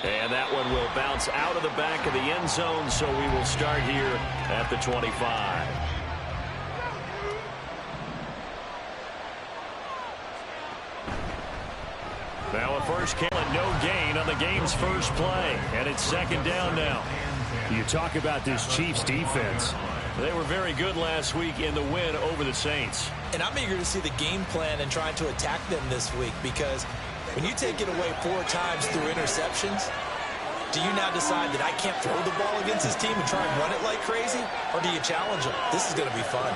And that one will bounce out of the back of the end zone, so we will start here at the 25. Now a first kill and no gain on the game's first play. And it's second down now. You talk about this Chiefs defense. They were very good last week in the win over the Saints. And I'm eager to see the game plan and trying to attack them this week, because when you take it away 4 times through interceptions, do you now decide that I can't throw the ball against this team and try and run it like crazy? Or do you challenge them? This is going to be fun.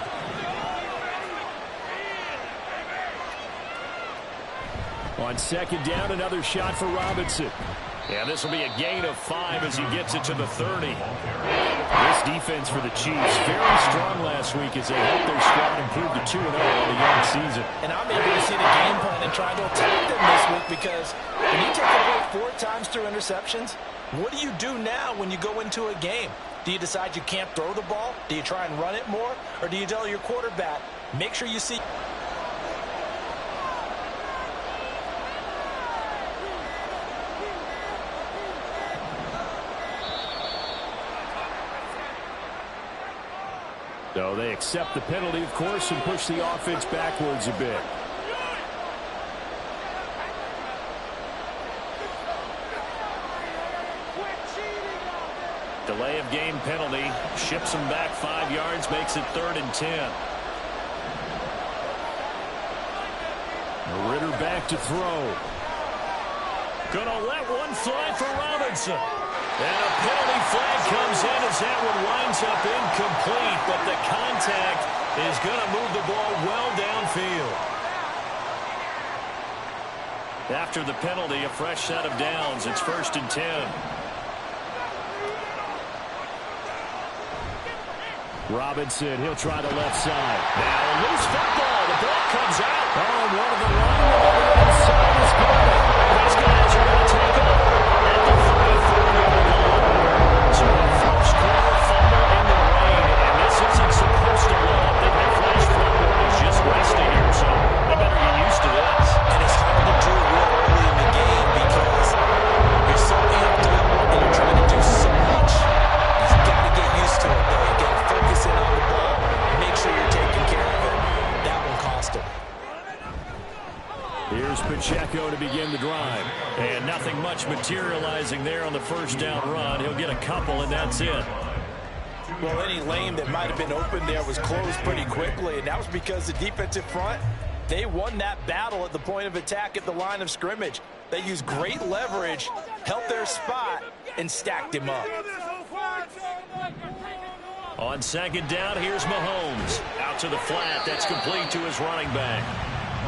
On second down, another shot for Robinson. Yeah, this will be a gain of 5 as he gets it to the 30. This defense for the Chiefs, very strong last week as they helped their squad improve to 2-0 on the young season. And I'm able to see the game plan and try to attack them this week, because when you take it away 4 times through interceptions, what do you do now when you go into a game? Do you decide you can't throw the ball? Do you try and run it more? Or do you tell your quarterback, make sure you see... So they accept the penalty, of course, and push the offense backwards a bit. Delay of game penalty. Ships him back 5 yards, makes it 3rd and 10. Ritter back to throw. Gonna let one fly for Robinson. And a penalty flag comes in as that one winds up incomplete, but the contact is going to move the ball well downfield. After the penalty, a fresh set of downs. It's 1st and 10. Robinson, he'll try the left side. Now a loose football. The ball comes out. Oh, and one of the linemen on the inside is good. These guys are going to take over at the 34-yard line. So a first quarter fumble in the rain, and this isn't supposed to blow up. They've had flash flood warnings just resting here, so they better get used to this. And it's hard to do real early in the game because you're so amped up and you're trying to do so much. You've got to get used to it, though. You've got to focus in on the ball, make sure you're taking care of it. That one cost him. Here's Pacheco to begin the drive. And nothing much materializing there on the first down run. He'll get a couple, and that's it. Well, any lane that might have been open there was closed pretty quickly, and that was because the defensive front, they won that battle at the point of attack at the line of scrimmage. They used great leverage, helped their spot, and stacked him up. On second down, here's Mahomes. Out to the flat. That's complete to his running back.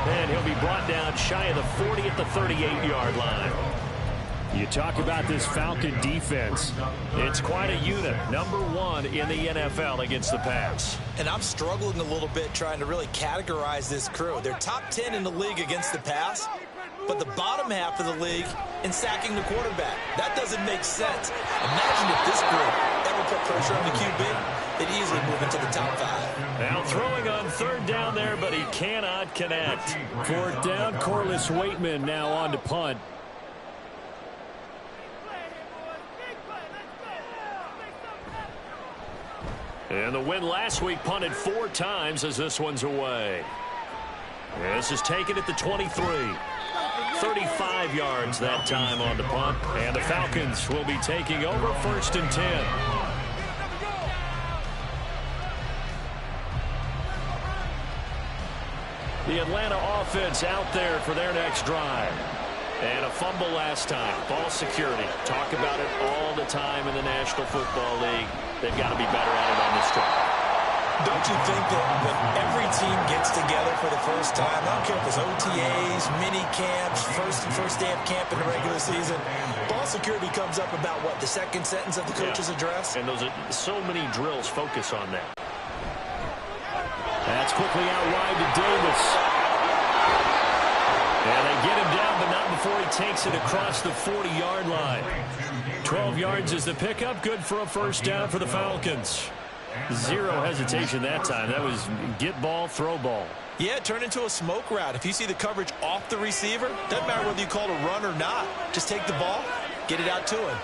And he'll be brought down shy of the 40 at the 38-yard line. You talk about this Falcon defense. It's quite a unit. #1 in the NFL against the pass. And I'm struggling a little bit trying to really categorize this crew. They're top 10 in the league against the pass, but the bottom half of the league in sacking the quarterback. That doesn't make sense. Imagine if this group ever put pressure on the QB. They'd easily move into the top 5. Now throwing on 3rd down there, but he cannot connect. 4th down, Corliss Waitman now on to punt. And the win last week punted 4 times as this one's away. This is taken at the 23. 35 yards that time on the punt. And the Falcons will be taking over 1st and 10. The Atlanta offense out there for their next drive. And a fumble last time. Ball security. Talk about it all the time in the National Football League. They've got to be better at it on this drive. Don't you think that when every team gets together for the first time, I don't care if it's OTAs, mini camps, first day of camp in the regular season, ball security comes up about, what, the second sentence of the coach's address? And those are so many drills focus on that. That's quickly out wide to Davis. And they get him down, but not before he takes it across the 40-yard line. 12 yards is the pickup. Good for a first down for the Falcons. Zero hesitation that time. That was get ball, throw ball. Yeah, it turned into a smoke route. If you see the coverage off the receiver, doesn't matter whether you call it a run or not. Just take the ball, Get it out to him.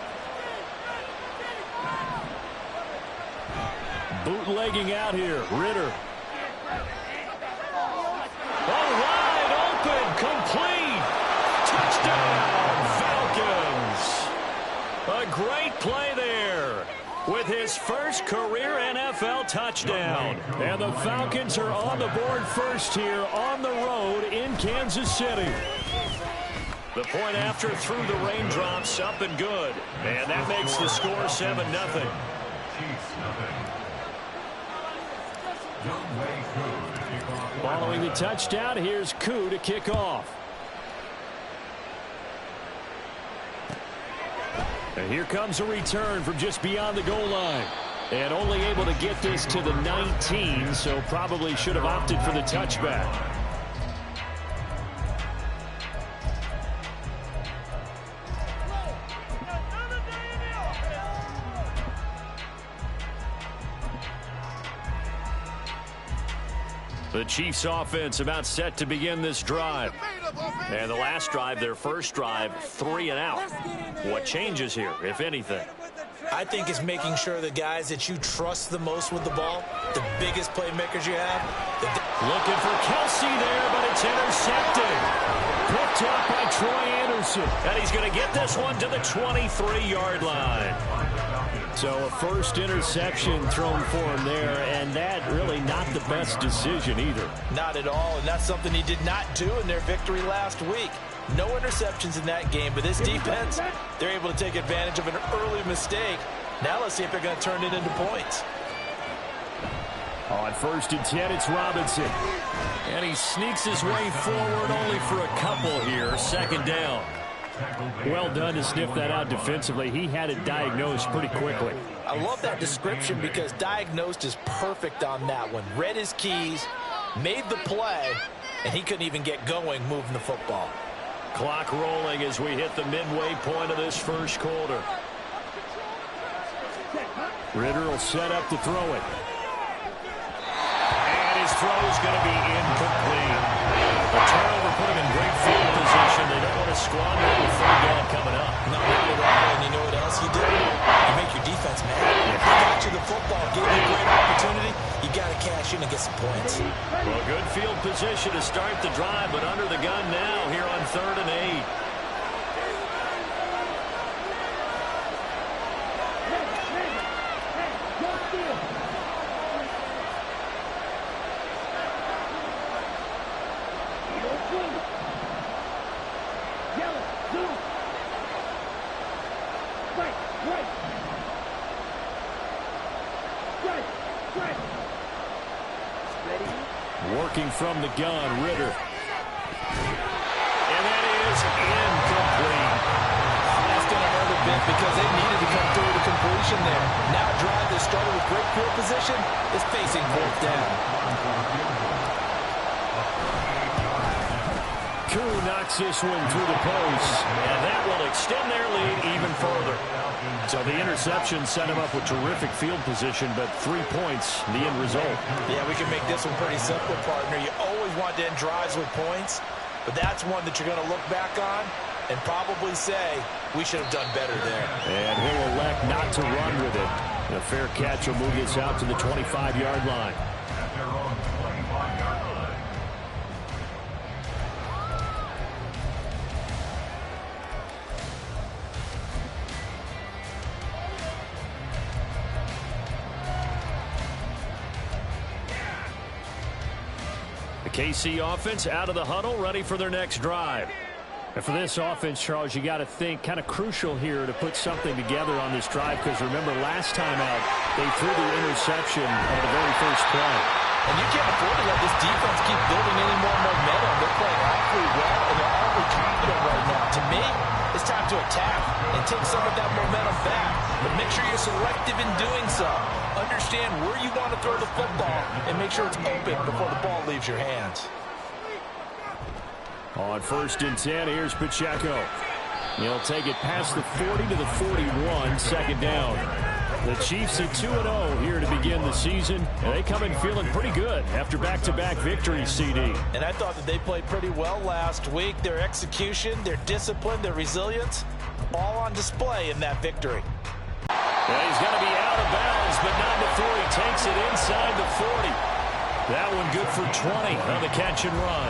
Bootlegging out here, Ritter. Oh, wide open, complete. Touchdown, Falcons. A great play there with his first career NFL touchdown. And the Falcons are on the board first here on the road in Kansas City. The point after through the raindrops, up and good. And that makes the score 7-0. Following the touchdown, here's Koo to kick off. And here comes a return from just beyond the goal line. And only able to get this to the 19, so probably should have opted for the touchback. The Chiefs offense about set to begin this drive. And the last drive, their first drive, 3 and out. What changes here, if anything? I think it's making sure the guys that you trust the most with the ball, the biggest playmakers you have. Looking for Kelsey there, but it's intercepted. Picked up by Troy Anderson. And he's going to get this one to the 23-yard line. So a first interception thrown for him there, and that really not the best decision either. Not at all, and that's something he did not do in their victory last week. No interceptions in that game, but this defense, they're able to take advantage of an early mistake. Now let's see if they're going to turn it into points. On 1st and 10, it's Robinson. And he sneaks his way forward only for a couple here. 2nd down. Well done to sniff that out defensively. He had it diagnosed pretty quickly. I love that description because diagnosed is perfect on that one. Read his keys, made the play, and he couldn't even get going moving the football. Clock rolling as we hit the midway point of this first quarter. Ritter will set up to throw it. And his throw is going to be incomplete. The turnover put him in great field position. They don't want to squander the 3rd down coming up. No, not at all. And you know what else you do? You make your defense mad. They got you the football, gave you a great opportunity. You got to cash in and get some points. Well, good field position to start the drive, but under the gun now here on 3rd and 8. Working from the gun, Ritter. And that is incomplete. That's going to hurt a bit because they needed to come through the completion there. Now a drive that started with great field position is facing 4th down. Koo knocks this one through the post. And that will extend their lead even further. So the interception set him up with terrific field position, but 3 points, the end result. Yeah, we can make this one pretty simple, partner. You always want to end drives with points, but that's one that you're going to look back on and probably say, we should have done better there. And he'll elect not to run with it. A fair catch will move this out to the 25-yard line. KC offense out of the huddle, ready for their next drive. And for this offense, Charles, you got to think kind of crucial here to put something together on this drive, because remember last time out they threw the interception on the very first play. And you can't afford to let this defense keep building any more momentum. They're playing awfully well, and they're awfully confident right now. To me, it's time to attack and take some of that momentum back. But make sure you're selective in doing so. Understand where you want to throw the football and make sure it's open before the ball leaves your hands. On 1st and 10, here's Pacheco. He'll take it past the 40 to the 41, 2nd down. The Chiefs at 2-0 here to begin the season, and they come in feeling pretty good after back-to-back victories, CD. And I thought that they played pretty well last week. Their execution, their discipline, their resilience, all on display in that victory. And he's going to be out of bounds, but not before he takes it inside the 40. That one good for 20 on the catch and run.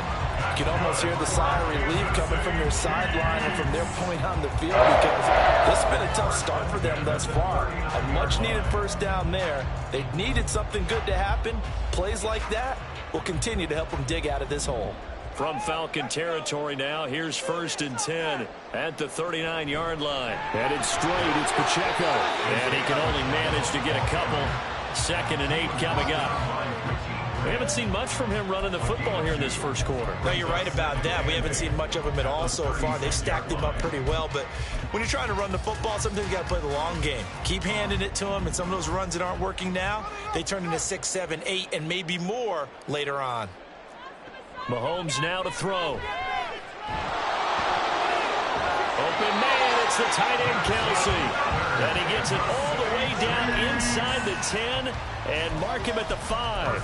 You can almost hear the sigh of relief coming from their sideline and from their point on the field, because this has been a tough start for them thus far. A much-needed first down there. They needed something good to happen. Plays like that will continue to help them dig out of this hole. From Falcon territory now, here's 1st and 10 at the 39-yard line. Headed straight, it's Pacheco. And he can only manage to get a couple. 2nd and 8 coming up. We haven't seen much from him running the football here in this first quarter. No, you're right about that. We haven't seen much of him at all so far. They've stacked him up pretty well, but when you're trying to run the football, sometimes you got to play the long game. Keep handing it to him, and some of those runs that aren't working now, they turn into 6, 7, 8, and maybe more later on. Mahomes now to throw. Open man, it's the tight end, Kelsey. And he gets it all the way down inside the 10 and mark him at the 5.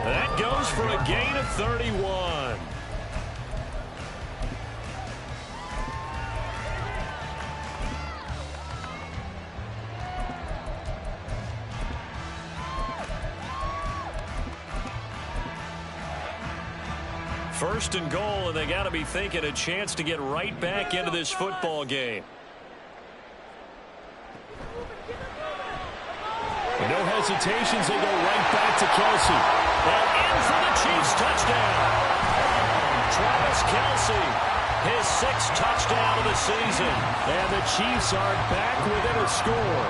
That goes for a gain of 31. First and goal, and they got to be thinking a chance to get right back into this football game. And no hesitations, they go right back to Kelsey. And in for the Chiefs touchdown. Travis Kelsey, his 6th touchdown of the season. And the Chiefs are back within a score.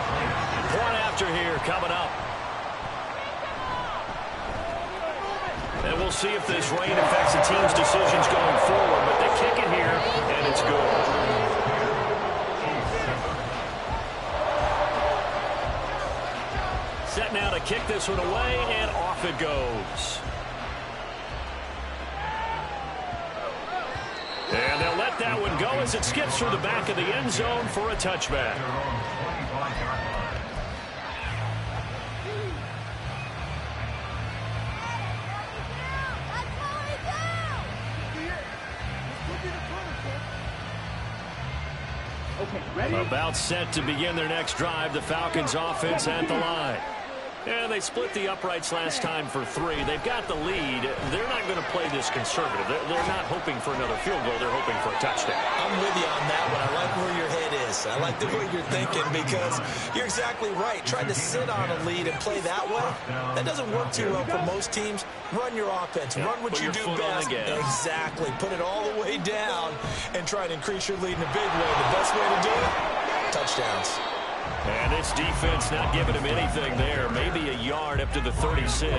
Point after here coming up. And we'll see if this rain affects the team's decisions going forward. But they kick it here, and it's good. Set now to kick this one away, and off it goes. And they'll let that one go as it skips through the back of the end zone for a touchback. About set to begin their next drive. The Falcons offense at the line. And they split the uprights last time for 3. They've got the lead. They're not going to play this conservative. They're not hoping for another field goal. They're hoping for a touchdown. I'm with you on that one. I like where your head is. I like the way you're thinking, because you're exactly right. Trying to sit on a lead and play that way, that doesn't work too well for most teams. Run your offense. Run what you do best. Exactly. Put it all the way down and try to increase your lead in a big way. The best way to do it, touchdowns. And this defense not giving him anything there. Maybe a yard up to the 36.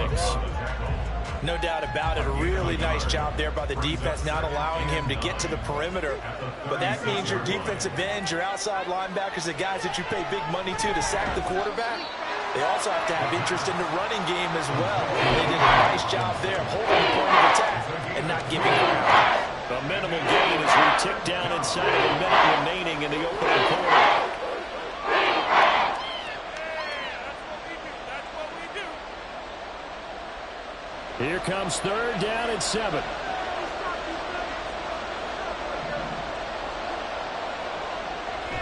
No doubt about it. A really nice job there by the defense, not allowing him to get to the perimeter. But that means your defensive ends, your outside linebackers, the guys that you pay big money to sack the quarterback, they also have to have interest in the running game as well. They did a nice job there of holding the point of attack and not giving up. A minimal gain as we tick down inside a minute remaining in the opening quarter. Here comes 3rd down and 7.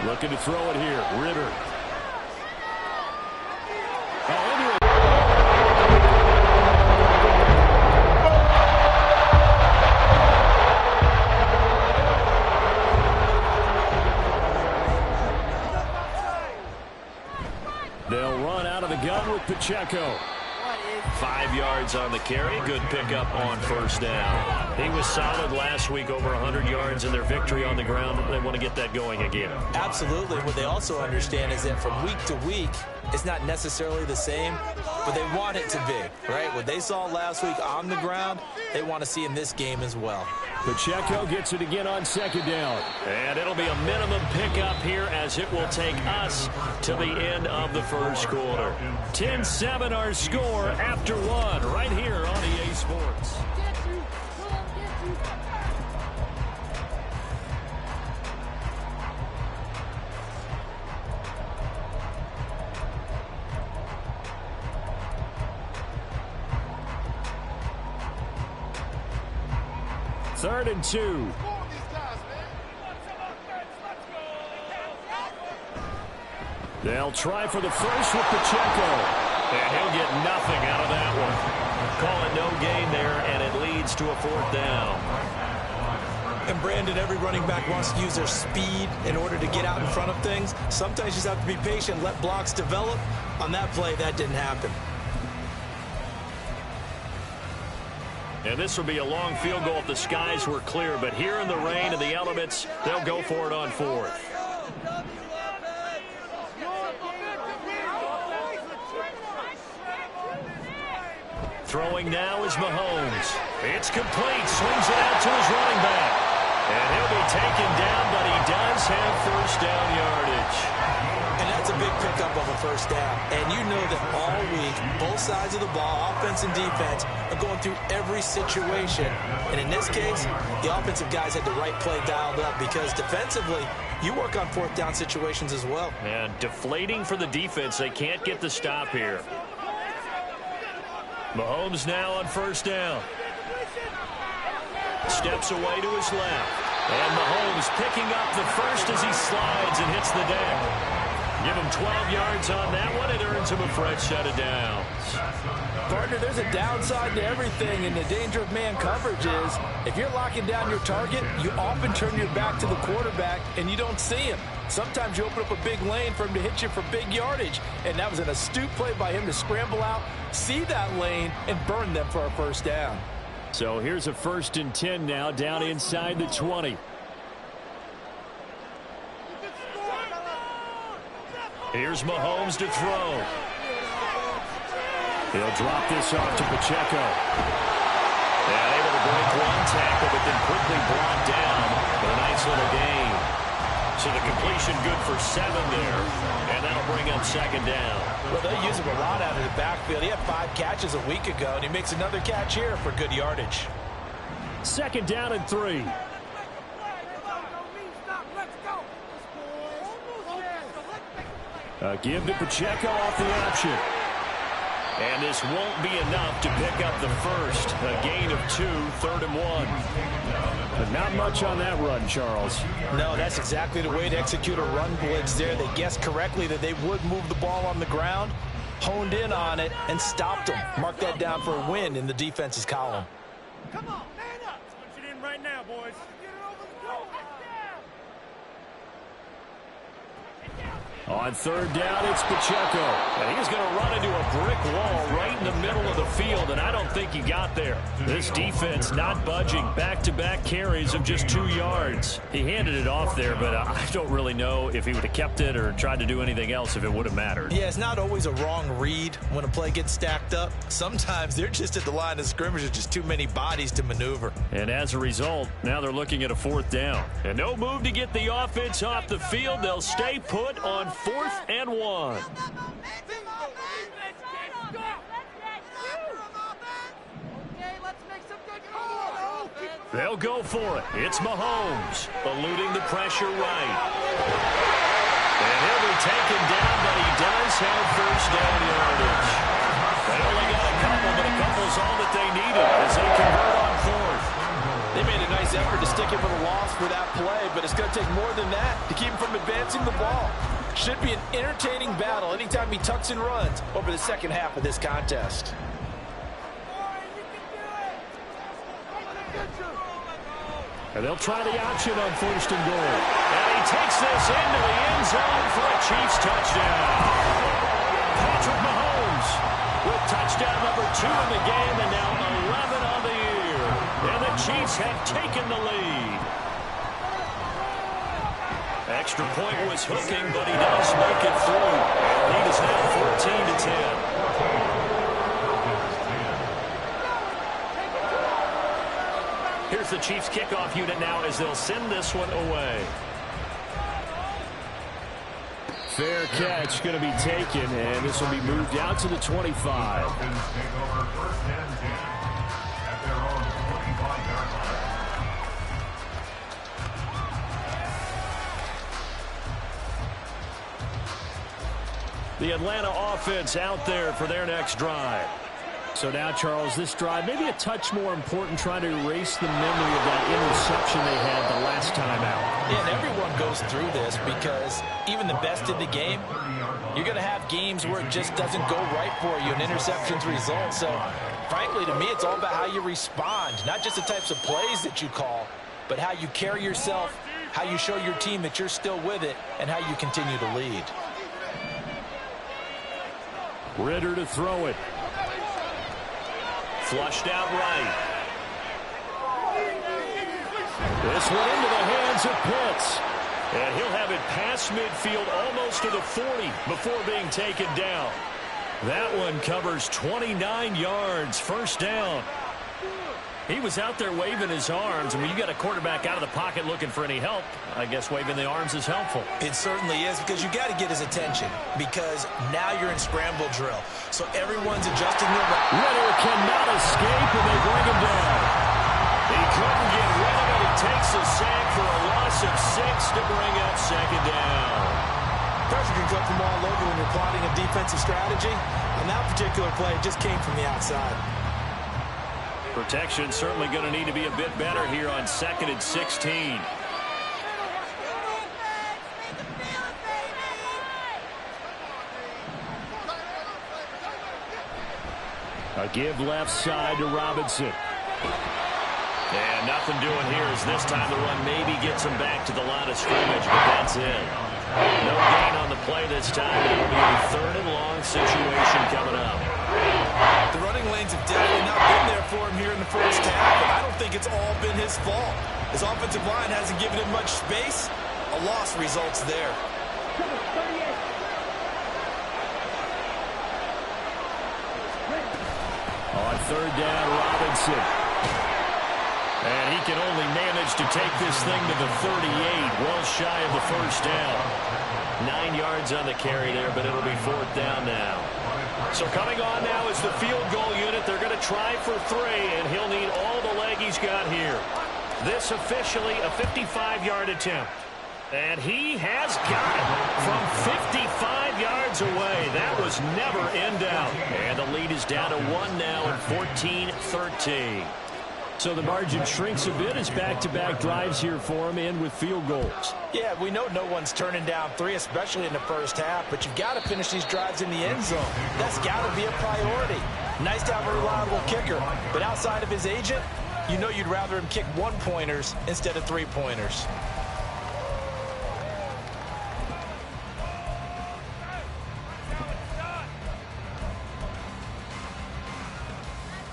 Looking to throw it here. Ritter. They'll run out of the gun with Pacheco. 5 yards on the carry. Good pickup on first down. He was solid last week, over 100 yards in their victory on the ground. They want to get that going again. Absolutely. What they also understand is that from week to week, it's not necessarily the same, but they want it to be, right? What they saw last week on the ground, they want to see in this game as well. Pacheco gets it again on 2nd down. And it'll be a minimum pickup here as it will take us to the end of the first quarter. 10-7 our score after 1 right here on EA Sports. Third and 2. They'll try for the first with Pacheco. And he'll get nothing out of that one. Call it no gain there, and it leads to a 4th down. And Brandon, every running back wants to use their speed in order to get out in front of things. Sometimes you just have to be patient, let blocks develop. On that play, that didn't happen. And this will be a long field goal if the skies were clear. But here in the rain and the elements, they'll go for it on 4th. Throwing now is Mahomes. It's complete. Swings it out to his running back. And he'll be taken down, but he does have first down yardage. And that's a big pickup of a first down. And you know that all week, both sides of the ball, offense and defense, are going through every situation. And in this case, the offensive guys had the right play dialed up because defensively, you work on 4th down situations as well. And deflating for the defense. They can't get the stop here. Mahomes now on first down. Steps away to his left. And Mahomes picking up the first as he slides and hits the deck. Give him 12 yards on that one. It earns him a fresh set of downs. Partner, there's a downside to everything, and the danger of man coverage is if you're locking down your target, you often turn your back to the quarterback and you don't see him. Sometimes you open up a big lane for him to hit you for big yardage, and that was an astute play by him to scramble out, see that lane, and burn them for a first down. So here's a 1st and 10 now, down inside the 20. Here's Mahomes to throw. He'll drop this off to Pacheco. And able to break one tackle, but then quickly brought down with a nice little gain. So the completion good for 7 there, and that'll bring up 2nd down. Well, they use him a lot out of the backfield. He had 5 catches a week ago, and he makes another catch here for good yardage. 2nd down and 3. A give to Pacheco off the option. And this won't be enough to pick up the first. A gain of 2, 3rd and 1. But not much on that run, Charles. No, that's exactly the way to execute a run blitz there. They guessed correctly that they would move the ball on the ground, honed in on it, and stopped them. Mark that down for a win in the defense's column. Come on, man up. Punch it in right now, boys. On 3rd down, it's Pacheco. And he's going to run into a brick wall right in the middle of the field, and I don't think he got there. This defense not budging. Back-to-back carries of just 2 yards. He handed it off there, but I don't really know if he would have kept it or tried to do anything else if it would have mattered. Yeah, it's not always a wrong read when a play gets stacked up. Sometimes they're just at the line of scrimmage with just too many bodies to maneuver. And as a result, now they're looking at a 4th down. And no move to get the offense off the field. They'll stay put on 4th and 1. They'll go for it. It's Mahomes eluding the pressure right. And he'll be taken down, but he does have first down yardage. They only got a couple, but a couple's all that they needed as they convert on 4th. They made a nice effort to stick him with a loss for that play, but it's going to take more than that to keep him from advancing the ball. Should be an entertaining battle anytime he tucks and runs over the second half of this contest. And they'll try the option on 1st and goal. And he takes this into the end zone for a Chiefs touchdown. Patrick Mahomes with touchdown number 2 in the game and now 11 on the year. And the Chiefs have taken the lead. Extra point was hooking, but he does make it through. And lead is now 14-10. Here's the Chiefs kickoff unit now as they'll send this one away. Fair catch going to be taken, and this will be moved out to the 25. The Atlanta offense out there for their next drive. So now, Charles, this drive maybe a touch more important, trying to erase the memory of that interception they had the last time out. Yeah, and everyone goes through this because even the best in the game, you're going to have games where it just doesn't go right for you and interceptions result. So, frankly, to me, it's all about how you respond, not just the types of plays that you call, but how you carry yourself, how you show your team that you're still with it, and how you continue to lead. Ritter to throw it. Flushed out right. This one into the hands of Pitts. And he'll have it past midfield almost to the 40 before being taken down. That one covers 29 yards. First down. He was out there waving his arms, and when you got a quarterback out of the pocket looking for any help, I guess waving the arms is helpful. It certainly is, because you got to get his attention, because now you're in scramble drill. So everyone's adjusting their route. Ritter cannot escape, and they bring him down. He couldn't get rid of it. He takes a sack for a loss of 6 to bring up second down. Pressure can come from all over when you're plotting a defensive strategy. On that particular play, it just came from the outside. Protection certainly going to need to be a bit better here on 2nd and 16. A give left side to Robinson. And nothing doing here as this time the run maybe gets him back to the line of scrimmage, but that's it. No gain on the play this time. It'll be a 3rd and long situation coming up. The running lanes have definitely not been there for him here in the first half, but I don't think it's all been his fault. His offensive line hasn't given him much space. A loss results there. On 3rd down, Robinson. And he can only manage to take this thing to the 38, well shy of the first down. 9 yards on the carry there, but it'll be 4th down now. So coming on now is the field goal unit. They're going to try for 3, and he'll need all the leg he's got here. This officially a 55-yard attempt. And he has got it from 55 yards away. That was never in doubt. And the lead is down to 1 now at 14-13. So the margin shrinks a bit as back-to-back drives here for him, and with field goals. Yeah, we know no one's turning down 3, especially in the first half, but you've got to finish these drives in the end zone. That's got to be a priority. Nice to have a reliable kicker, but outside of his agent, you know you'd rather him kick 1-pointers instead of 3-pointers.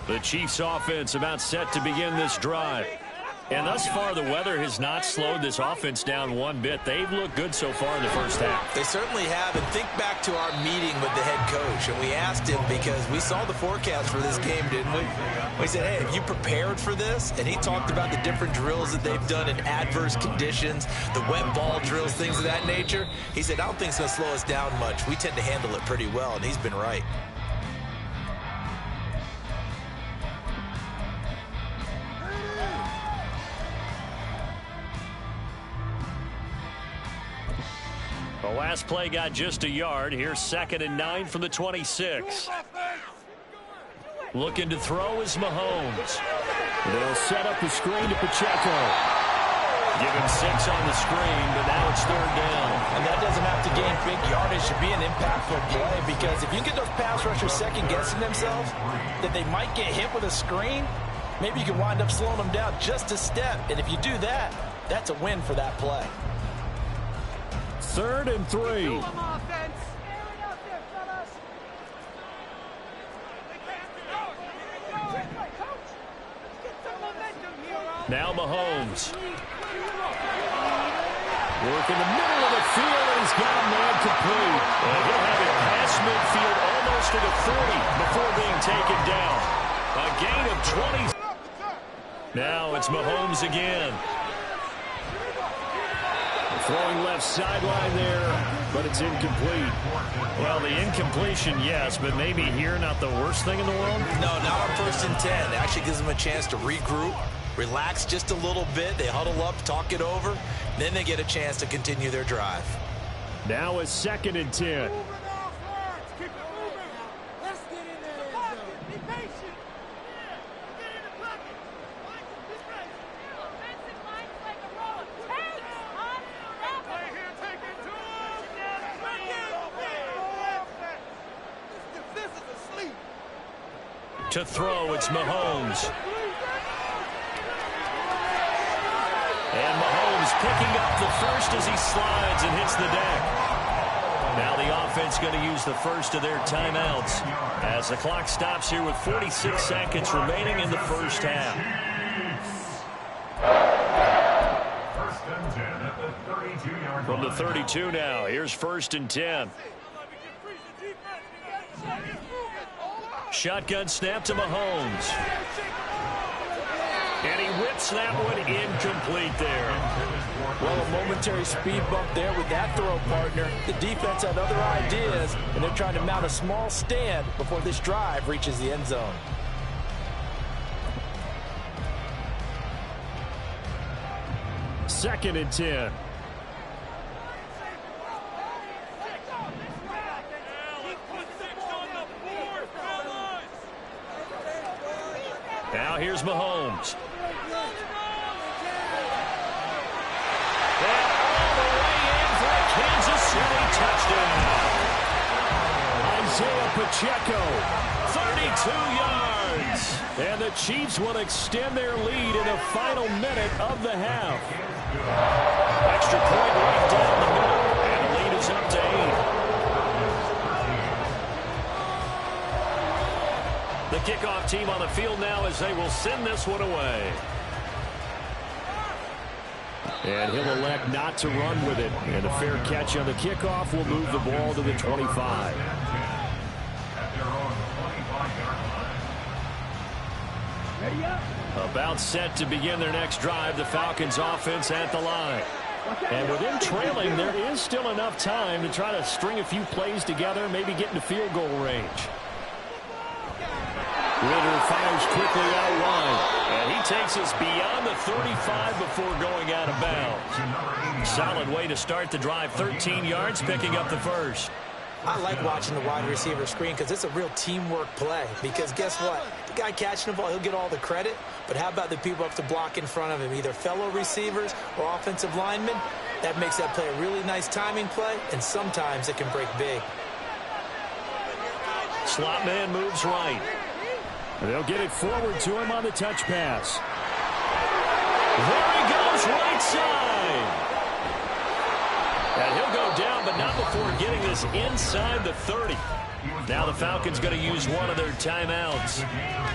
The Chiefs offense about set to begin this drive. And thus far, the weather has not slowed this offense down one bit. They've looked good so far in the first half. They certainly have. And think back to our meeting with the head coach. And we asked him, because we saw the forecast for this game, didn't we? We said, hey, have you prepared for this? And he talked about the different drills that they've done in adverse conditions, the wet ball drills, things of that nature. He said, I don't think it's going to slow us down much. We tend to handle it pretty well. And he's been right. The last play got just a yard. Here's 2nd and 9 from the 26. Looking to throw is Mahomes. They'll set up the screen to Pacheco. Give him 6 on the screen, but now it's 3rd down. And that doesn't have to gain big yardage to be an impactful play, because if you can get those pass rushers second-guessing themselves that they might get hit with a screen, maybe you can wind up slowing them down just a step. And if you do that, that's a win for that play. 3rd and 3. Now Mahomes. Work in the middle of the field, and he's got a man complete. And he'll have it past midfield almost to the 40 before being taken down. A gain of 20. Now it's Mahomes again. Throwing left sideline there, but it's incomplete. Well, the incompletion, yes, but maybe here not the worst thing in the world? No, not on 1st and 10. It actually gives them a chance to regroup, relax just a little bit. They huddle up, talk it over. Then they get a chance to continue their drive. Now a 2nd and 10. Keep it moving. Let's get in there. Be patient. To throw, it's Mahomes. And Mahomes picking up the first as he slides and hits the deck. Now the offense going to use the first of their timeouts as the clock stops here with 46 seconds remaining in the first half. From the 32 now, here's 1st and 10. Shotgun snap to Mahomes. And he whips that one incomplete there. Well, a momentary speed bump there with that throw, partner. The defense had other ideas, and they're trying to mount a small stand before this drive reaches the end zone. Second and 10. Now here's Mahomes. And all the way in for a Kansas City touchdown. Isaiah Pacheco. 32 yards. And the Chiefs will extend their lead in the final minute of the half. Extra point right down the middle. And the lead is up to 8. The kickoff team on the field now as they will send this one away. And he'll elect not to run with it. And a fair catch on the kickoff will move the ball to the 25. About set to begin their next drive, the Falcons offense at the line. And with them trailing, there is still enough time to try to string a few plays together, maybe get into field goal range. Ritter fires quickly out wide. And he takes us beyond the 35 before going out of bounds. Solid way to start the drive. 13 yards, picking up the first. I like watching the wide receiver screen because it's a real teamwork play. Because guess what? The guy catching the ball, he'll get all the credit. But how about the people up to block in front of him, either fellow receivers or offensive linemen? That makes that play a really nice timing play, and sometimes it can break big. Slot man moves right. They'll get it forward to him on the touch pass. There he goes, right side. And he'll go down, but not before getting this inside the 30. Now the Falcons going to use one of their timeouts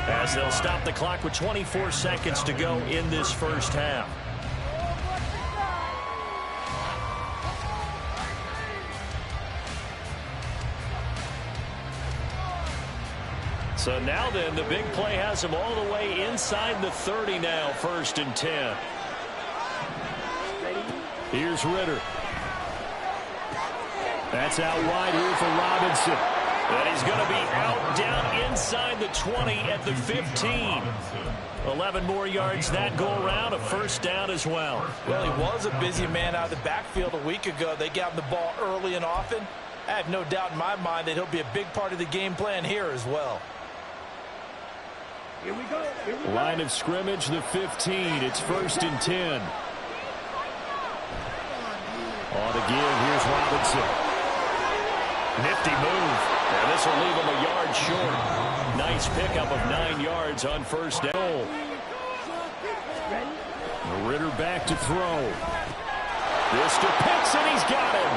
as they'll stop the clock with 24 seconds to go in this first half. So now then, the big play has him all the way inside the 30 now, 1st and 10. Here's Ritter. That's out wide here for Robinson. And he's going to be out down inside the 20 at the 15. 11 more yards that go around, a first down as well. Well, he was a busy man out of the backfield a week ago. They got him the ball early and often. I have no doubt in my mind that he'll be a big part of the game plan here as well. Here we go. Here we go. Line of scrimmage, the 15. It's 1st and 10. On the give, here's Robinson. Nifty move. And this will leave him a yard short. Nice pickup of 9 yards on first down. Ritter back to throw. This to Pitts, and he's got him.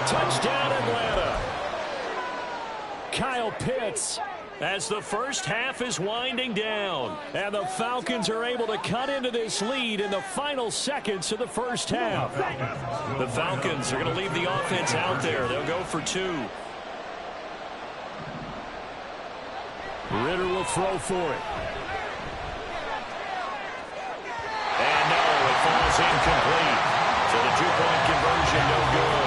Touchdown, Atlanta. Kyle Pitts. As the first half is winding down. And the Falcons are able to cut into this lead in the final seconds of the first half. The Falcons are going to leave the offense out there. They'll go for 2. Ritter will throw for it. And no, it falls incomplete. So the 2-point conversion no good.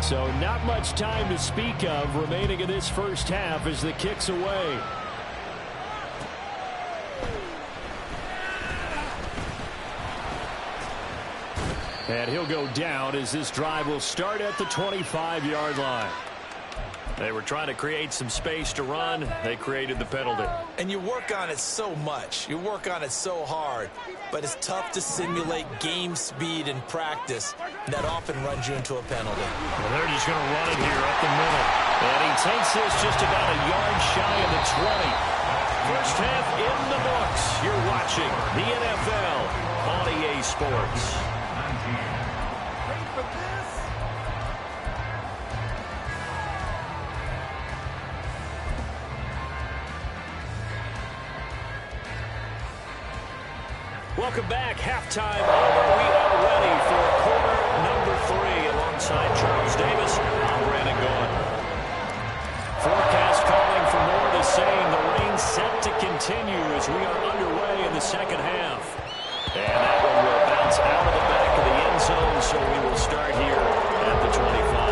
So not much time to speak of remaining in this first half as the kick's away. And he'll go down as this drive will start at the 25-yard line. They were trying to create some space to run. They created the penalty. And you work on it so much. You work on it so hard. But it's tough to simulate game speed in practice. That often runs you into a penalty. Well, they're just going to run it here up the middle. And he takes this just about a yard shy of the 20. First half in the books. You're watching the NFL on EA Sports. Welcome back. Halftime over. We are ready for quarter number 3. Alongside Charles Davis, I'm Brandon Gaughan. Forecast calling for more the same. The rain set to continue as we are underway in the second half. And that one will bounce out of the back of the end zone, so we will start here at the 25.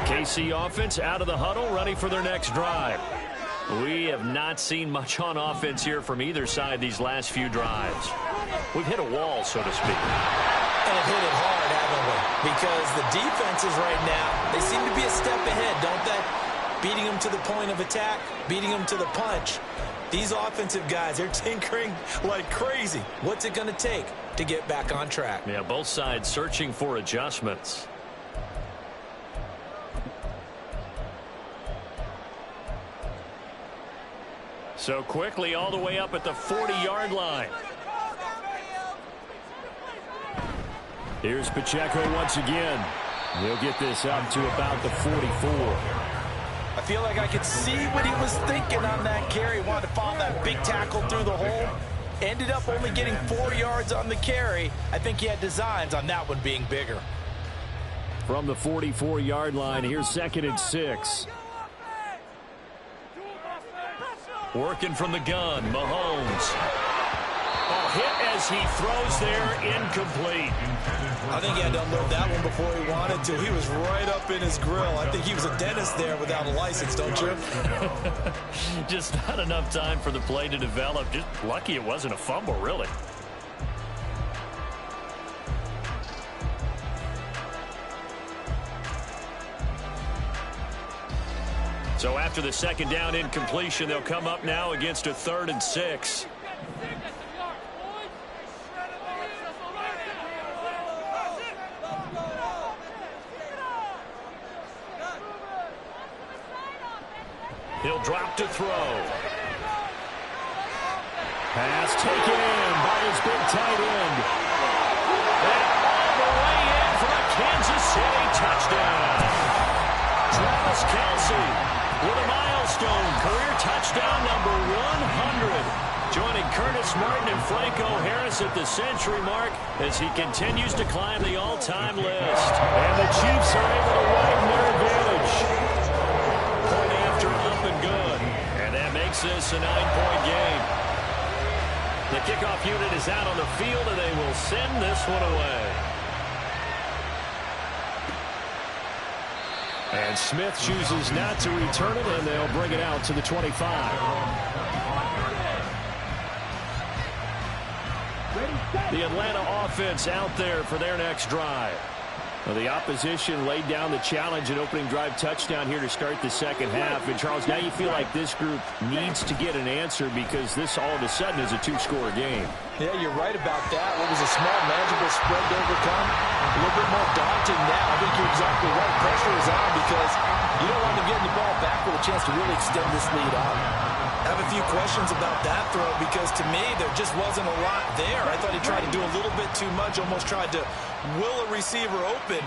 KC offense out of the huddle, ready for their next drive. We have not seen much on offense here from either side these last few drives. We've hit a wall, so to speak. And hit it hard, haven't we? Because the defenses right now, they seem to be a step ahead, don't they? Beating them to the point of attack, beating them to the punch. These offensive guys, they're tinkering like crazy. What's it going to take to get back on track? Yeah, both sides searching for adjustments. So quickly all the way up at the 40-yard line. Here's Pacheco once again. He'll get this up to about the 44. I feel like I could see what he was thinking on that carry. Wanted to follow that big tackle through the hole. Ended up only getting 4 yards on the carry. I think he had designs on that one being bigger. From the 44-yard line, here's 2nd and 6. Working from the gun, Mahomes. Oh, hit as he throws there, incomplete. I think he had to unload that one before he wanted to. He was right up in his grill. I think he was a dentist there without a license, don't you? Just not enough time for the play to develop. Just lucky it wasn't a fumble, really. So after the second down incompletion, they'll come up now against a 3rd and 6. He'll drop to throw. Pass taken in by his big tight end. And all the way in for a Kansas City touchdown. Travis Kelce with a milestone career touchdown number 100. Joining Curtis Martin and Franco Harris at the century mark as he continues to climb the all-time list. And the Chiefs are able to widen their advantage. Point after up and good. And that makes this a 9-point game. The kickoff unit is out on the field, and they will send this one away. And Smith chooses not to return it, and they'll bring it out to the 25. The Atlanta offense out there for their next drive. Well, the opposition laid down the challenge and opening drive touchdown here to start the second half. And, Charles, now you feel like this group needs to get an answer because this all of a sudden is a 2-score game. Yeah, you're right about that. What was a small, manageable spread to overcome? A little bit more daunting now. I think you're exactly right. Pressure is on because you don't want to get the ball back with a chance to really extend this lead out. I have a few questions about that throw because to me there just wasn't a lot there. I thought he tried to do a little bit too much, almost tried to will a receiver open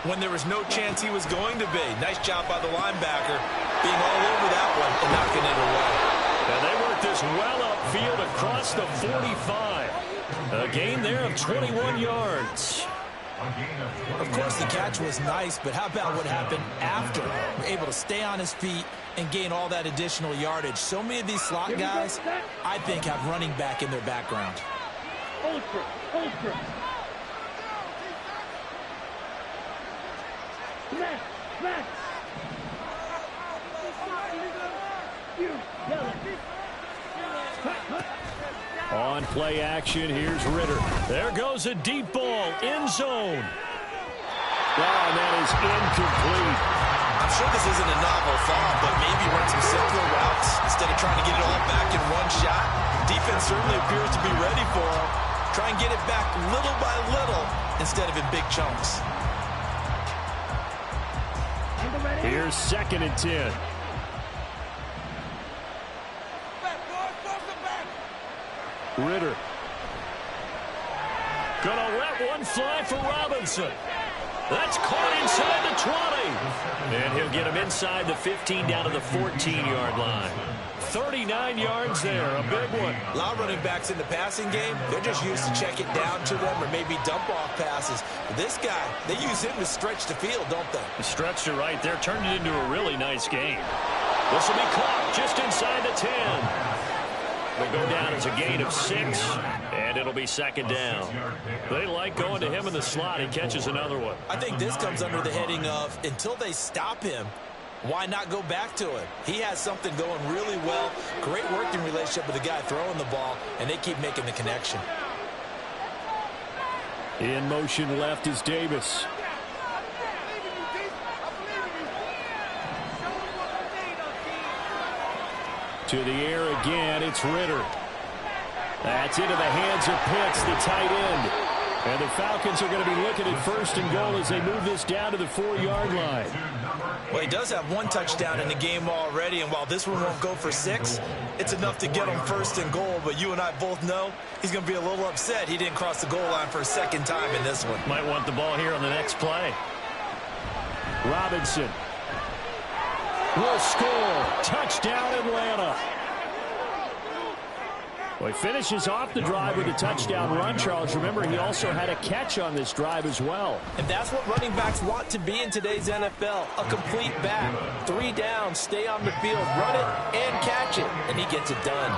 when there was no chance he was going to be. Nice job by the linebacker being all over that one and knocking it away. And they worked this well upfield across the 45. A gain there of 21 yards. Of course, the catch was nice, but how about what happened after? Able to stay on his feet and gain all that additional yardage. So many of these slot guys, I think, have running back in their background. On play action, here's Ritter. There goes a deep ball, end zone. Oh, and that is incomplete. I'm sure this isn't a novel thought, but maybe run some simpler routes instead of trying to get it all back in one shot. Defense certainly appears to be ready for him. Try and get it back little by little instead of in big chunks. Here's 2nd and 10. Ritter. Gonna let one fly for Robinson. That's caught inside the 20. And he'll get him inside the 15 down to the 14-yard line. 39 yards there, a big one. A lot of running backs in the passing game, they're just used to check it down to them or maybe dump off passes. But this guy, they use him to stretch the field, don't they? Stretched it right there, turned it into a really nice game. This will be caught just inside the 10. Will go down as a gain of 6, and it'll be 2nd down. They like going to him in the slot. He catches another one. I think this comes under the heading of until they stop him, why not go back to him? He has something going really well. Great working relationship with the guy throwing the ball, and they keep making the connection. In motion left is Davis. To the air again, it's Ritter. That's into the hands of Pitts, the tight end. And the Falcons are going to be looking at 1st and goal as they move this down to the 4-yard line. Well, he does have 1 touchdown in the game already, and while this one won't go for 6, it's enough to get him 1st and goal. But you and I both know he's going to be a little upset he didn't cross the goal line for a 2nd time in this one. Might want the ball here on the next play. Robinson will score. Touchdown, Atlanta. Well, he finishes off the drive with a touchdown run, Charles. Remember, he also had a catch on this drive as well. And that's what running backs want to be in today's NFL, a complete back. 3 down, stay on the field, run it, and catch it. And he gets it done.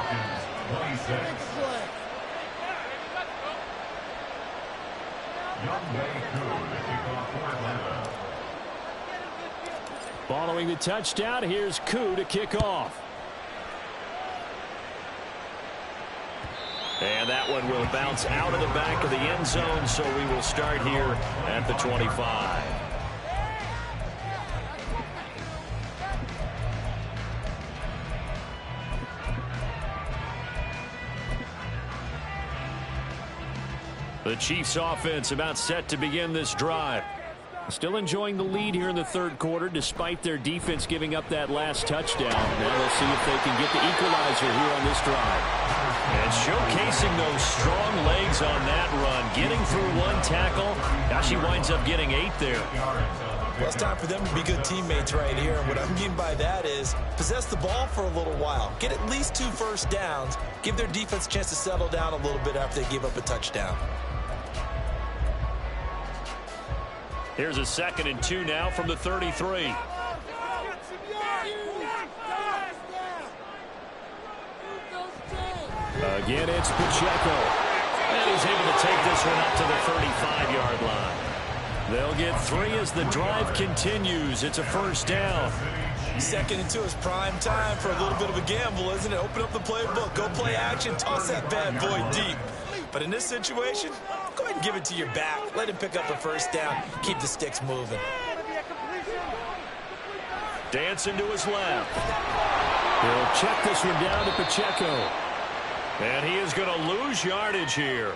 Following the touchdown, here's Koo to kick off. And that one will bounce out of the back of the end zone, so we will start here at the 25. The Chiefs offense about set to begin this drive. Still enjoying the lead here in the 3rd quarter despite their defense giving up that last touchdown. Now we'll see if they can get the equalizer here on this drive. And showcasing those strong legs on that run. Getting through 1 tackle. Now she winds up getting 8 there. Well, it's time for them to be good teammates right here. And what I mean by that is possess the ball for a little while. Get at least 2 first downs. Give their defense a chance to settle down a little bit after they give up a touchdown. Here's a 2nd and 2 now from the 33. Again, it's Pacheco. And he's able to take this one up to the 35-yard line. They'll get 3 as the drive continues. It's a 1st down. 2nd and 2 is prime time for a little bit of a gamble, isn't it? Open up the playbook, go play action, toss that bad boy deep. But in this situation, go ahead and give it to your back. Let him pick up a 1st down. Keep the sticks moving. Dancing to his left. He'll check this one down to Pacheco. And he is going to lose yardage here.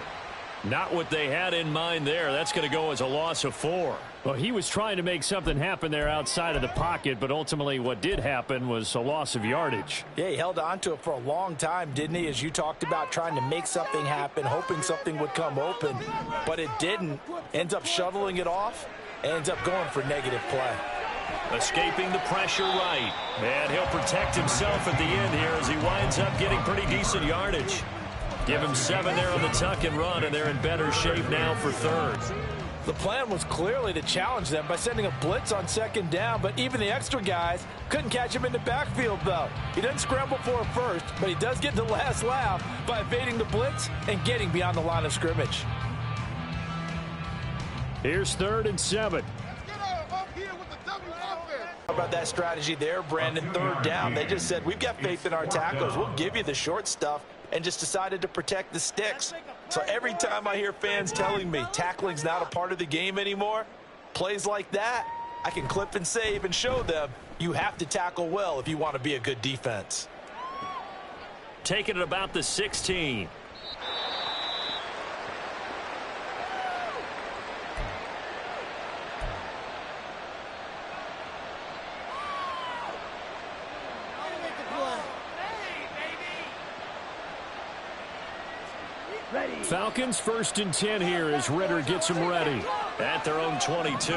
Not what they had in mind there. That's going to go as a loss of 4. Well, he was trying to make something happen there outside of the pocket, but ultimately what did happen was a loss of yardage. Yeah, he held on to it for a long time, didn't he? As you talked about, trying to make something happen, hoping something would come open, but it didn't. Ends up shoveling it off, ends up going for negative play. Escaping the pressure right. And he'll protect himself at the end here as he winds up getting pretty decent yardage. Give him 7 there on the tuck and run, and they're in better shape now for 3rd. The plan was clearly to challenge them by sending a blitz on 2nd down, but even the extra guys couldn't catch him in the backfield, though. He doesn't scramble for a first, but he does get the last laugh by evading the blitz and getting beyond the line of scrimmage. Here's 3rd and 7. How about that strategy there, Brandon? 3rd down. They just said, we've got faith in our tackles. We'll give you the short stuff. and just decided to protect the sticks. So every time I hear fans telling me tackling's not a part of the game anymore, plays like that, I can clip and save and show them you have to tackle well if you want to be a good defense. Taking it about the 16. Falcons 1st and 10 here as Ritter gets them ready. At their own 22.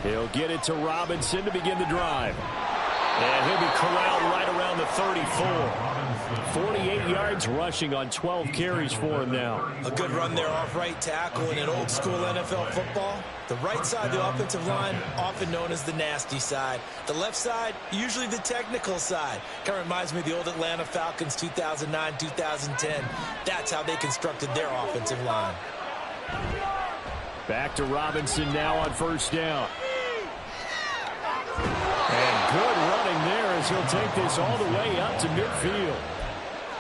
He'll get it to Robinson to begin the drive. And he'll be corralled right around the 34. 48 yards rushing on 12 carries for him now. A good run there off right tackle in an old school NFL football. The right side of the offensive line, often known as the nasty side. The left side, usually the technical side. Kind of reminds me of the old Atlanta Falcons 2009, 2010. That's how they constructed their offensive line. Back to Robinson now on 1st down. And good running there as he'll take this all the way up to midfield.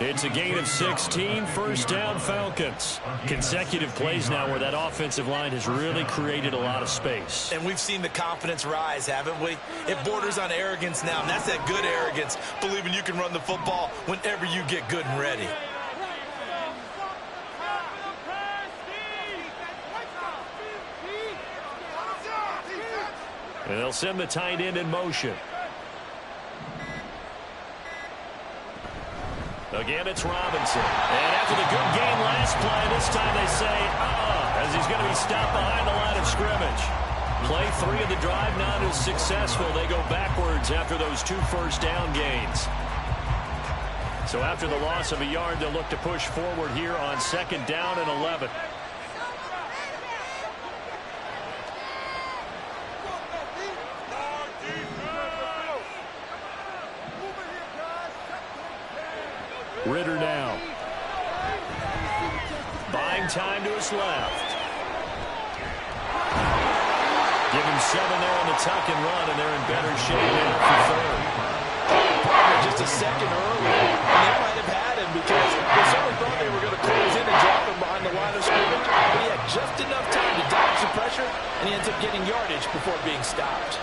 It's a gain of 16, 1st down Falcons. Consecutive plays now where that offensive line has really created a lot of space. And we've seen the confidence rise, haven't we? It borders on arrogance now, and that's that good arrogance, believing you can run the football whenever you get good and ready. And they'll send the tight end in motion. Again, it's Robinson. And after the good game last play, this time they say, as he's going to be stopped behind the line of scrimmage. Play 3 of the drive not as successful. They go backwards after those 2 first down gains. So after the loss of a yard, they'll look to push forward here on 2nd down and 11. Ritter now. Buying time to his left. Give him 7 there on the tuck and run, and they're in better shape now for 3rd. Just a second earlier, and they might have had him because they certainly thought they were going to close in and drop him behind the line of scrimmage, but he had just enough time to dodge the pressure, and he ends up getting yardage before being stopped.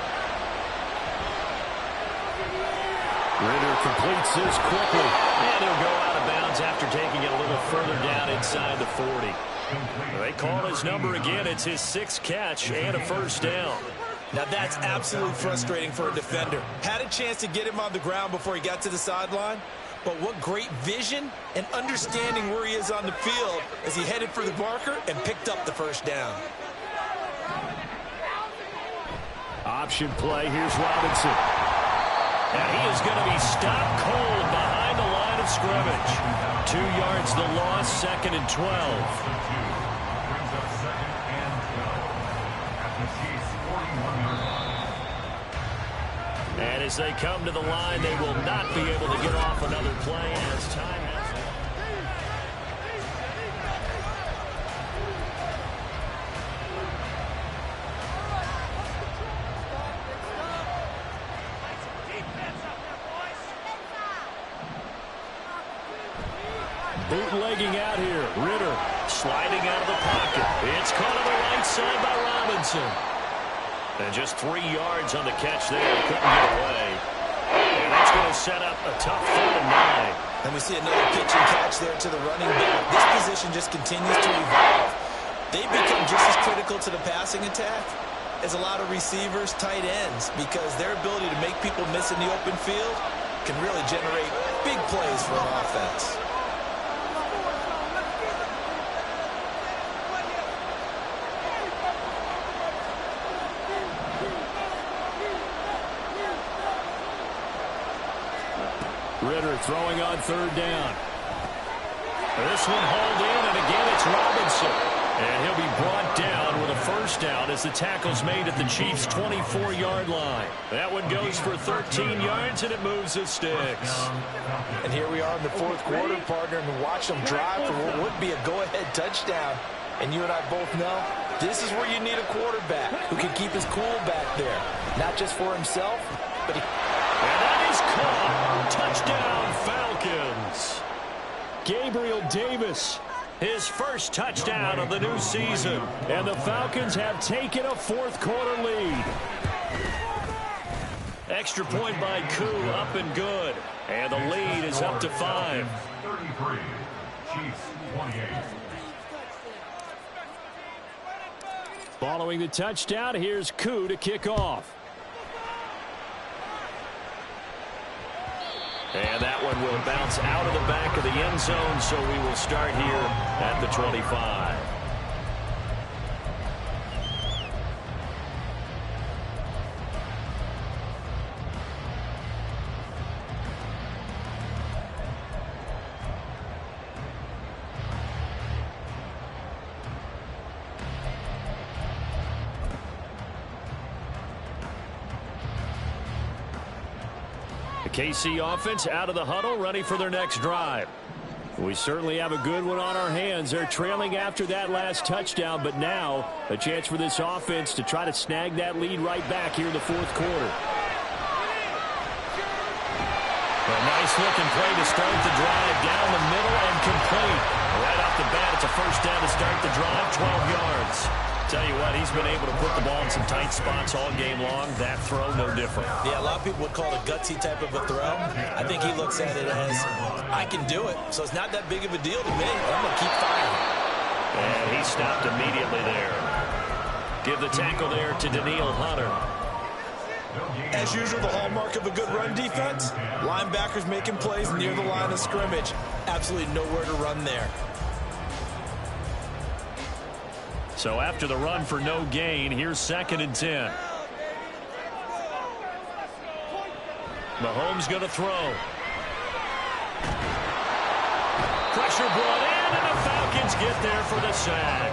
Ritter completes this quickly. And he'll go out of bounds after taking it a little further down inside the 40. They call his number again. It's his 6th catch and a 1st down. Now that's absolutely frustrating for a defender. Had a chance to get him on the ground before he got to the sideline, but what great vision and understanding where he is on the field as he headed for the marker and picked up the 1st down. Option play. Here's Robinson. And he is going to be stopped cold behind the line of scrimmage. 2 yards the loss, 2nd and 12. And as they come to the line, they will not be able to get off another play as time has. Bootlegging out here. Ritter Sliding out of the pocket. It's caught on the right side by Robinson. And just 3 yards on the catch there. Couldn't get away. And that's going to set up a tough 3rd and 9. And we see another pitch and catch there to the running back. This position just continues to evolve. They become just as critical to the passing attack as a lot of receivers, tight ends, because their ability to make people miss in the open field can really generate big plays for an offense. Ritter throwing on 3rd down. This one hauled in, and again it's Robinson. And he'll be brought down with a 1st down as the tackle's made at the Chiefs' 24-yard line. That one goes for 13 yards, and it moves the sticks. And here we are in the 4th quarter, partner, and watch them drive for what would be a go-ahead touchdown. And you and I both know this is where you need a quarterback who can keep his cool back there. Not just for himself, but he... And that is caught. Touchdown, Falcons. Gabriel Davis. His first touchdown of the new season. And the Falcons have taken a fourth-quarter lead. Extra point by Koo, up and good. And the lead is up to 5. 33, Chiefs 28. Following the touchdown, here's Koo to kick off. And that one will bounce out of the back of the end zone, so we will start here at the 25. KC offense out of the huddle, ready for their next drive. We certainly have a good one on our hands. They're trailing after that last touchdown, but now a chance for this offense to try to snag that lead right back here in the fourth quarter. A nice-looking play to start the drive down the middle and complete. Right off the bat, it's a first down to start the drive, 12 yards. Tell you what, he's been able to put the ball in some tight spots all game long. That throw, no different. Yeah, a lot of people would call it a gutsy type of a throw. I think he looks at it as, I can do it, so it's not that big of a deal to me. I'm going to keep firing. And he stopped immediately there. Give the tackle there to Daniil Hunter. As usual, the hallmark of a good run defense, linebackers making plays near the line of scrimmage. Absolutely nowhere to run there. So after the run for no gain, here's 2nd and 10. Mahomes going to throw. Pressure brought in, and the Falcons get there for the sack.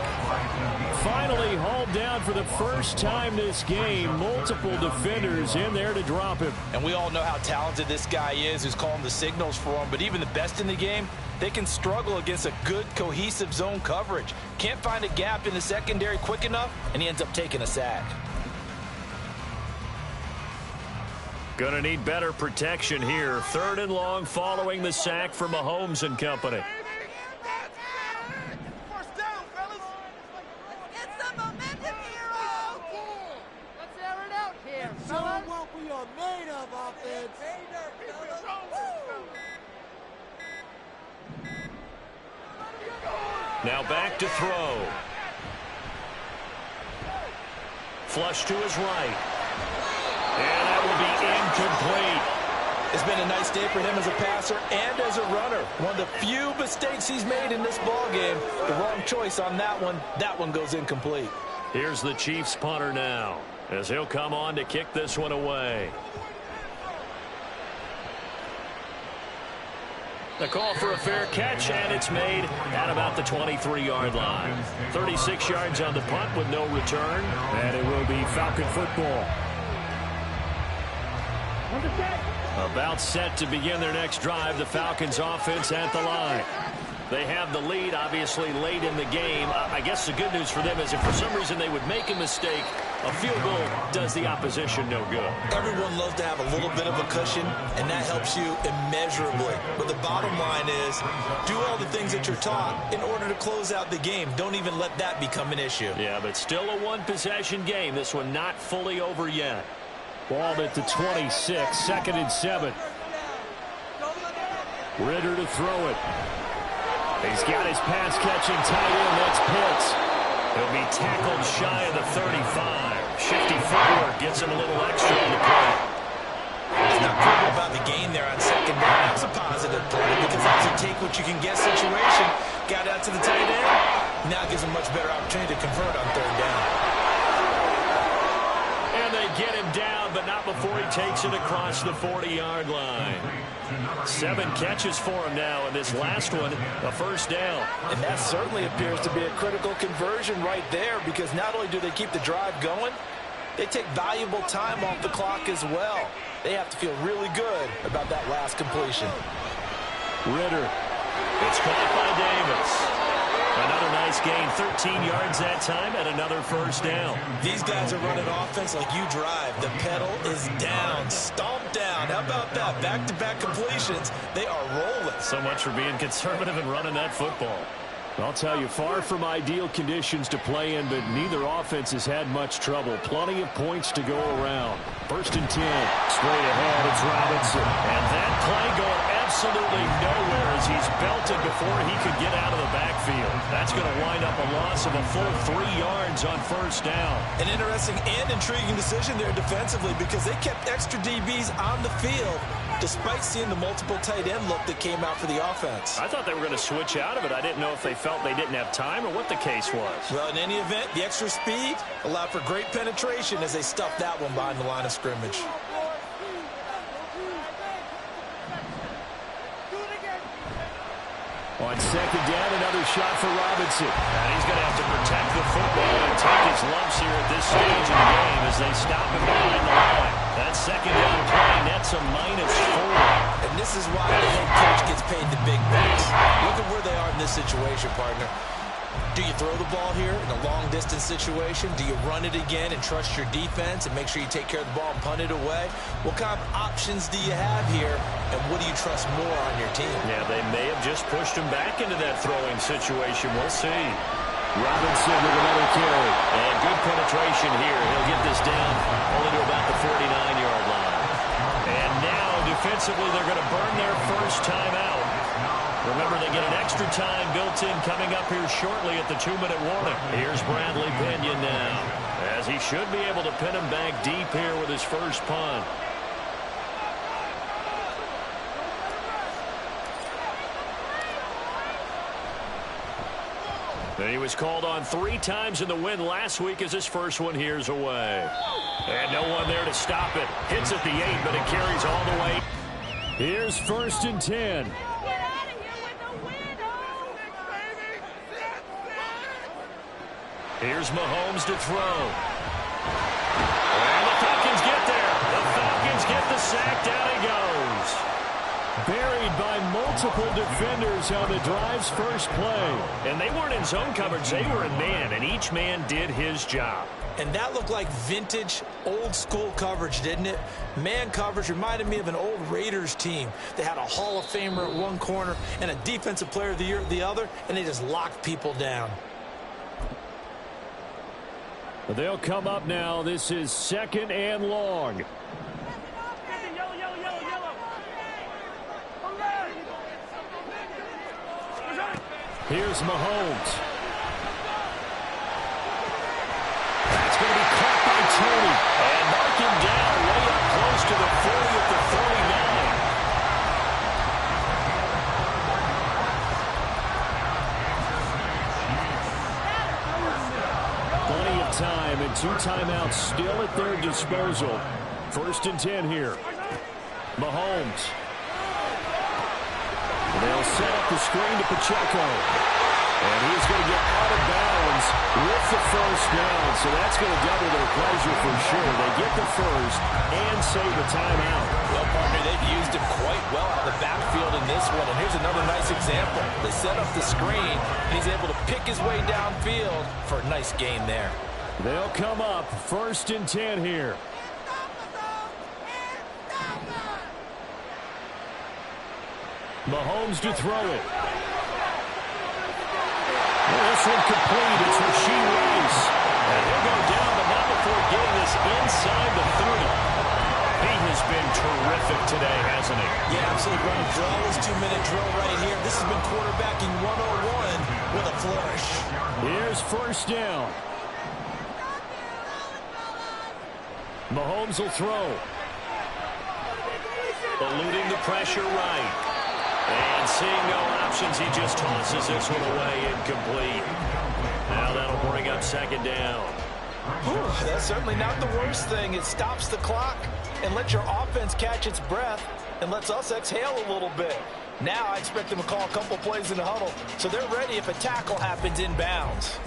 Finally hauled down for the first time this game. Multiple defenders in there to drop him. And we all know how talented this guy is who's calling the signals for him. But even the best in the game, they can struggle against a good, cohesive zone coverage. Can't find a gap in the secondary quick enough, and he ends up taking a sack. Going to need better protection here. 3rd and long following the sack for Mahomes and company. Now back to throw. Flush to his right. And that will be incomplete. It's been a nice day for him as a passer and as a runner. One of the few mistakes he's made in this ball game. The wrong choice on that one. That one goes incomplete. Here's the Chiefs punter now, as he'll come on to kick this one away. The call for a fair catch, and it's made at about the 23-yard line. 36 yards on the punt with no return. And it will be Falcon football. About set to begin their next drive, the Falcons offense at the line. They have the lead, obviously, late in the game. I guess the good news for them is if for some reason they would make a mistake, a field goal does the opposition no good. Everyone loves to have a little bit of a cushion, and that helps you immeasurably. But the bottom line is, do all the things that you're taught in order to close out the game. Don't even let that become an issue. Yeah, but still a one-possession game. This one not fully over yet. Ball at the 26, 2nd and 7. Ritter to throw it. He's got his pass-catching tight end. That's Pitts. He'll be tackled shy of the 35. Shifty footwork gets him a little extra on the play. He's not critical about the gain there on 2nd down. That's a positive play because that's a take-what-you-can-get situation. Got out to the tight end. Now gives him much better opportunity to convert on 3rd down. And they get him down, but not before he takes it across the 40-yard line. 7 catches for him now, and this last one, a first down. And that certainly appears to be a critical conversion right there because not only do they keep the drive going, they take valuable time off the clock as well. They have to feel really good about that last completion. Ritter. It's caught by Davis. Another nice Nonetheless, gained 13 yards that time and another first down. These guys are running offense like you drive. The pedal is down, stomped down. How about that? Back-to-back completions. They are rolling. So much for being conservative and running that football. I'll tell you, far from ideal conditions to play in, but neither offense has had much trouble. Plenty of points to go around. 1st and 10. Straight ahead, it's Robinson. And that play going absolutely nowhere as he's belted before he could get out of the backfield. That's going to wind up a loss of a full 3 yards on 1st down. An interesting and intriguing decision there defensively because they kept extra DBs on the field despite seeing the multiple tight end look that came out for the offense. I thought they were going to switch out of it. I didn't know if they felt they didn't have time or what the case was. Well, in any event, the extra speed allowed for great penetration as they stuffed that one behind the line of scrimmage. On 2nd down, another shot for Robinson. And he's going to have to protect the football and take his lumps here at this stage of the game as they stop him behind the line. That 2nd down play nets a -4. And this is why the head coach gets paid the big bucks. Look at where they are in this situation, partner. Do you throw the ball here in a long-distance situation? Do you run it again and trust your defense and make sure you take care of the ball and punt it away? What kind of options do you have here, and what do you trust more on your team? Yeah, they may have just pushed him back into that throwing situation. We'll see. Robinson with another carry. And good penetration here. He'll get this down only to about the 49-yard line. And now, defensively, they're going to burn their first time out. Remember, they get an extra time built in coming up here shortly at the 2-minute warning. Here's Bradley Pinion now, as he should be able to pin him back deep here with his first punt. And he was called on 3 times in the win last week as his first one here's away. And no one there to stop it. Hits at the 8, but it carries all the way. Here's 1st and 10. Here's Mahomes to throw. And the Falcons get there. The Falcons get the sack. Down he goes. Buried by multiple defenders on the drive's first play. And they weren't in zone coverage. They were in man, and each man did his job. And that looked like vintage, old-school coverage, didn't it? Man coverage reminded me of an old Raiders team. They had a Hall of Famer at one corner and a Defensive Player of the Year at the other, and they just locked people down. They'll come up now. This is 2nd and long. Here's Mahomes. That's going to be caught by Tony. And mark him down way up close to the 40 at the 49. Plenty of time and 2 timeouts still at their disposal. 1st and 10 here. Mahomes. They'll set up the screen to Pacheco. And he's going to get out of bounds with the first down. So that's going to double their pleasure for sure. They get the first and save a timeout. Well, partner, they've used him quite well out of the backfield in this one. And here's another nice example. They set up the screen, and he's able to pick his way downfield for a nice gain there. They'll come up 1st and 10 here. Mahomes to throw it. Well, this one complete. It's Rasheed Rice. And he'll go down, but not before getting this inside the 30. He has been terrific today, hasn't he? Yeah, absolutely. Running flawless 2-minute drill right here. This has been quarterbacking 101 with a flourish. Here's 1st down. Mahomes will throw. Eluding the pressure right. And seeing no options, he just tosses this one away incomplete. Now that'll bring up 2nd down. Whew, that's certainly not the worst thing. It stops the clock and lets your offense catch its breath and lets us exhale a little bit. Now I expect them to call a couple plays in the huddle so they're ready if a tackle happens inbounds.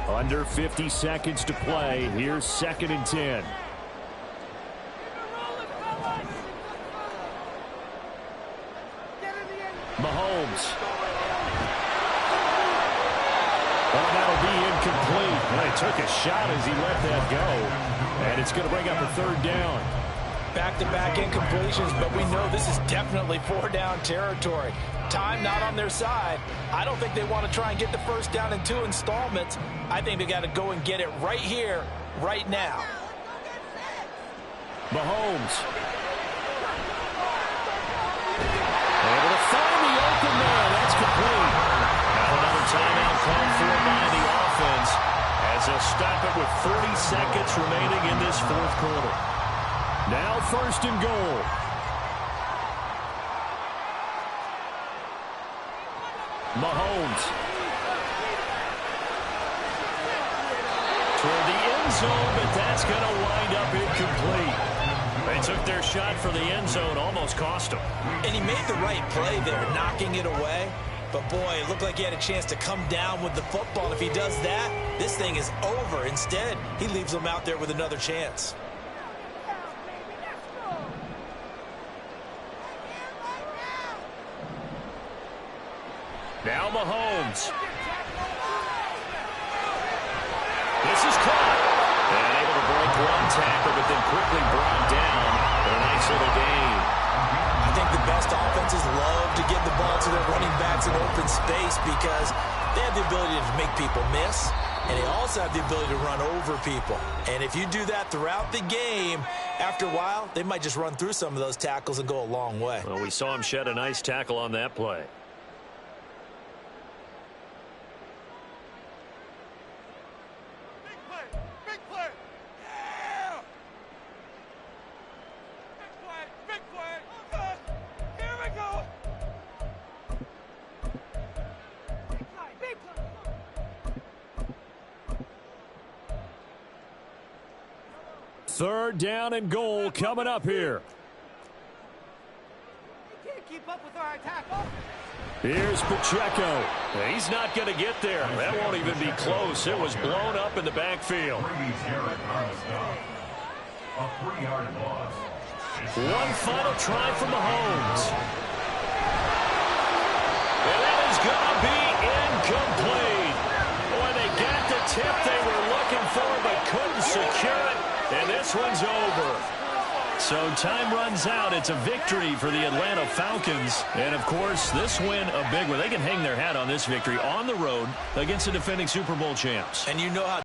Under 50 seconds to play. Here's 2nd and 10. Mahomes. incomplete. Well, he took a shot as he let that go. And it's going to bring up a third down. Back-to-back incompletions, but we know this is definitely four-down territory. Time not on their side. I don't think they want to try and get the first down in 2 installments. I think they got to go and get it right here, right now. Mahomes. Able to find the open man. That's complete. Now another timeout called for by the offense as they'll stop it with 40 seconds remaining in this fourth quarter. Now first and goal. Mahomes. Toward the end zone, but that's going to wind up incomplete. They took their shot for the end zone, almost cost them. And he made the right play there, knocking it away. But, boy, it looked like he had a chance to come down with the football. And if he does that, this thing is over. Instead, he leaves them out there with another chance. Now Mahomes. This is caught. And able to break one tackle, but then quickly brought down for a nice little gain. I think the best offenses love to give the ball to their running backs in open space because they have the ability to make people miss, and they also have the ability to run over people. And if you do that throughout the game, after a while, they might just run through some of those tackles and go a long way. Well, we saw him shed a nice tackle on that play. Third down and goal coming up here. They can't keep up with our attack offense. Here's Pacheco. He's not going to get there. That won't even be close. It was blown up in the backfield. Brady's Garrett on the stop. A 3-yard loss. One final try from Mahomes. And that is going to be incomplete. Boy, they got the tip they were looking for but couldn't secure it. And this one's over. So time runs out. It's a victory for the Atlanta Falcons. And, of course, this win a big one. They can hang their hat on this victory on the road against the defending Super Bowl champs. And you know how